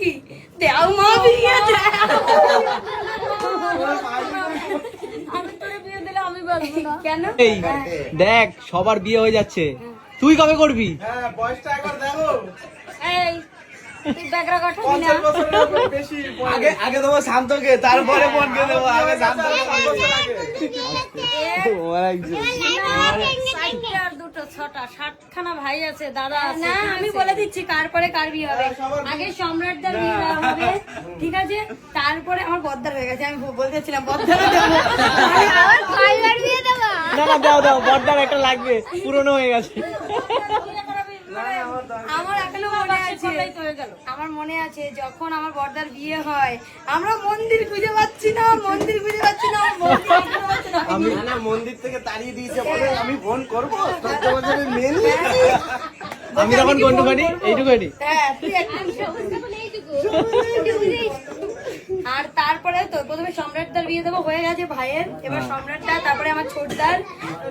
কি দেও মা বিয়ে আমি তোরে বিয়ে দিলে আমি বলবো না কেন? এই দেখ সবার বিয়ে হয়ে যাচ্ছে, তুই কবে করবি? হ্যাঁ বয়সটা একবার দেখো। এই তুই ব্যাগরা কথা না 50 বছরের উপরে বেশি বয়স। আগে আগে দেবো শান্তকে, তারপরে বোনকে দেবো। আগে শান্ত আর দুটো ছটা 60খানা ভাই আছে, দাদা আছে। না আমি বলে দিচ্ছি তারপরে কার বিয়ে হবে। আগে সম্রাটদার বিয়ে হবে, ঠিক আছে, তারপরে আমার বদ্দার হয়ে গেছে, আমি বলতেছিলাম বদ্দার আবার ভাইয়ের বিয়ে দেবা? না না দাও দাও, বড়দার একটা লাগবে, পুরনো হয়ে গেছে। আমার এখনো মনে আছে, আমার মনে আছে যখন আমার বর্দার বিয়ে হয় আমরা মন্দির খুঁজে পাচ্ছি না, মন্দির খুঁজে পাচ্ছি না, আমি না মন্দির থেকে তাড়িয়ে দিয়েছে বলে আমি ফোন করবো 14 বছরের মেয়ে নিয়ে। আমি যখন গন্ডুখানি এইটুখানি। হ্যাঁ, তুই একদম আর তারপরে তো প্রথমে সম্রাটদার বিয়ে দেবো, হয়ে গেছে ভাইয়ের, এবার সম্রাটটা, তারপরে আমার ছোটদার,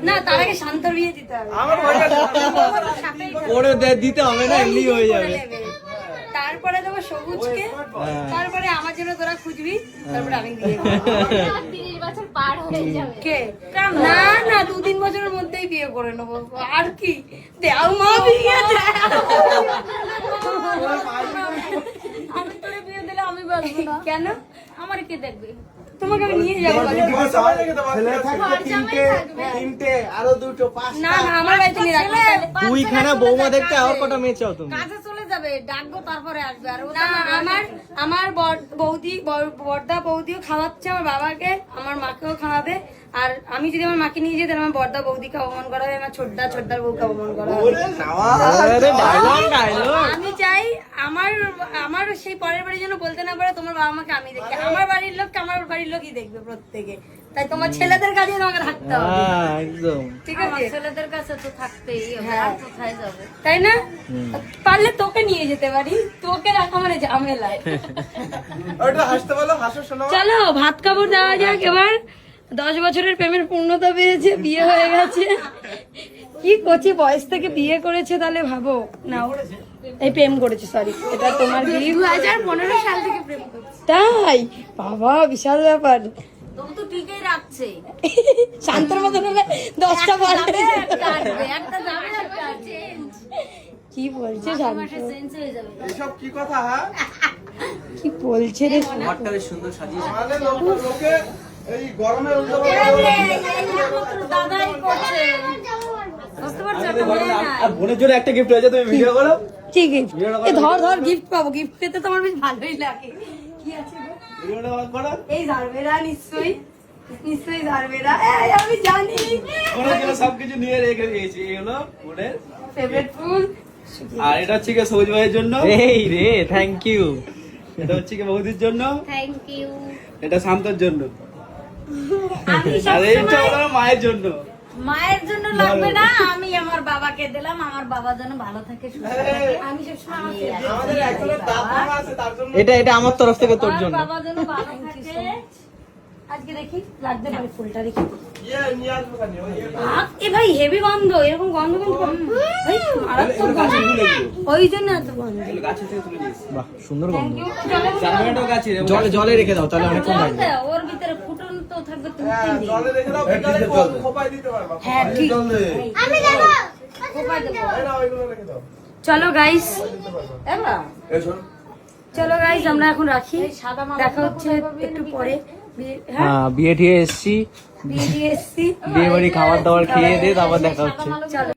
না তার আগে শান্তর বিয়ে দিতে হবে। আমার হয়ে গেছে। ওরে দিতে হবে না, এমনি হয়ে যাবে। তারপরে দেবো সবুজকে, তারপরে আমার জন্য তোরা খুঁজবি, তারপরে আমি বিয়ে করবো। 30 বছর পার হয়ে যাবে। কে? না না 2-3 বছরের মধ্যেই বিয়ে করে নেবো, আর কি দেও মা বিয়ে আমি তোরে বিয়ে দিলে আমি বলবো না কেন? আমার কে দেখবে? তোমাকে আমি নিয়ে যাবো। ছেলে থাকবে তিনটে আরো দুটো পাঁচটা। না না আমার বাড়িতে নিয়ে রাখবো। দুইখানা বৌমা দেখতে আর কটা মেয়ে চাও তুমি? কাজে চলে যাবে, ডাকবো তারপরে আসবে। আর ও না আমার বর্দা বৌদিও খাওয়াচ্ছে আমার বাবাকে, আমার মাকেও খাওয়াবে, আর আমি যদি আমার মাকে নিয়ে যাই তাহলে আমার বর্দা বৌদিকে অপমান করা হবে, আমার ছোটদার বউকে অপমান করা হবে। ওরে নাওয়া। আরে ডায়লগ ডায়লগ। আমি চাই আমার সেই পরের বাড়ির জন্য বলতে না পারে তোমার বাবা মাকে আমি দেখি, আমার বাড়ির লোককে আমার বাড়ির লোকই দেখবে প্রত্যেকে, তাই তোমার ছেলেদের কাছে তোমাকে থাকতে হবে, হ্যাঁ একদম। ঠিক আমার আছে? ছেলেদের কাছে তো থাকতেই হবে, হ্যাঁ। আর কোথায় যাবে? তাই না? পারলে তোকে নিয়ে যেতে পারি, তোকে রাখা মানে ঝামেলা। ওটা হাসতে বলো, হাসো শোনো। চলো ভাত কাপড় দেওয়া যাক এবার। 10 বছরের প্রেমের পূর্ণতা পেয়েছে, বিয়ে হয়ে গেছে। কি কচি বয়স থেকে বিয়ে করেছে, তাহলে ভাবো না। এই প্রেম করেছে, সরি, এটা তোমার 2015 সাল থেকে প্রেম করছে। তাই বাবা, বিশাল ব্যাপার। তবু তো ঠিকই রাখছে। শান্তর মতন হলে 10টা বার একটা আসবে, একটা যাবে, একটা চেঞ্জ। কি বলছে শান্ত, মাসে চেঞ্জ হয়ে যাবে। এসব কি কথা? হ্যাঁ কি বলছে রে? ঘরটা বেশ সুন্দর সাজিয়েছে। মানে লোকে এই গরমে উল্টো দাদাই করছে, বুঝতে পারছো? একটা মেয়ে নাই। আর বোনের জন্য একটা গিফট হয়েছে, তুমি ভিডিও করো। কি গিফট? এ ধর গিফট পাবো, গিফট পেতে তো আমার বেশ ভালোই লাগে। কি আছে গো? ভিডিওটা করো। এই ঝাড়বেরা, নিশ্চয়ই ঝাড়বেরা, আমি জানি। বোনের জন্য সবকিছু নিয়ে রেখে দিয়েছি। এগুলো বোনের ফেভারিট ফুল। আর এটা হচ্ছে কি সবুজ ভাইয়ের জন্য। এই রে, থ্যাংক ইউ। এটা হচ্ছে কি বৌদির জন্য। Thank you. এটা শান্তর জন্য। আমি আর এইটা হলো মায়ের জন্য। মায়ের জন্য লাগবে না, আমি আমার বাবাকে দিলাম, আমার বাবা যেন ভালো থাকে, সুস্থ থাকে। আমি সবসময় আমার ছেলেকে আমাদের একজনের দাঁত ভাঙা আছে তার জন্য। এটা আমার তরফ থেকে তোর আমার জন্য। বাবা যেন ভালো থাকে। আজকে দেখি লাগতে পারে ফুলটা, দেখি। নিয়ে আসবো কেন? এ ভাই হেভি গন্ধ, এরকম গন্ধ কিন্তু ভাই মারাত্মক গন্ধ, ওই জন্য এত গন্ধ। গাছের থেকে তুলে দিয়েছি। বাহ, সুন্দর গন্ধ। জলে জলে জলে রেখে দাও, তাহলে অনেকক্ষণ জল থাকবে। দাও, ওর ভিতরে ফুটন তো থাকবে, তুমি হ্যাঁ, তিন দিন। জলে রেখে দাও, বিকালে খোপায় দিতে পারবা। হ্যাঁ ঠিক। আমি দেবো, কোপায় দেবো। এই নাও, এগুলো রেখে দাও। চলো গাইস, এবার চলো গাইস, আমরা এখন রাখি, সাদা মালা দেখা হচ্ছে একটু পরে। হ্যাঁ, হ্যাঁ, বিয়ে ঠিয়ে এসছি, বিয়ে দিয়ে এসছি। বিয়ে বাড়ি খাবার দাবার খেয়ে দিয়ে তারপর দেখা হচ্ছে। চলো।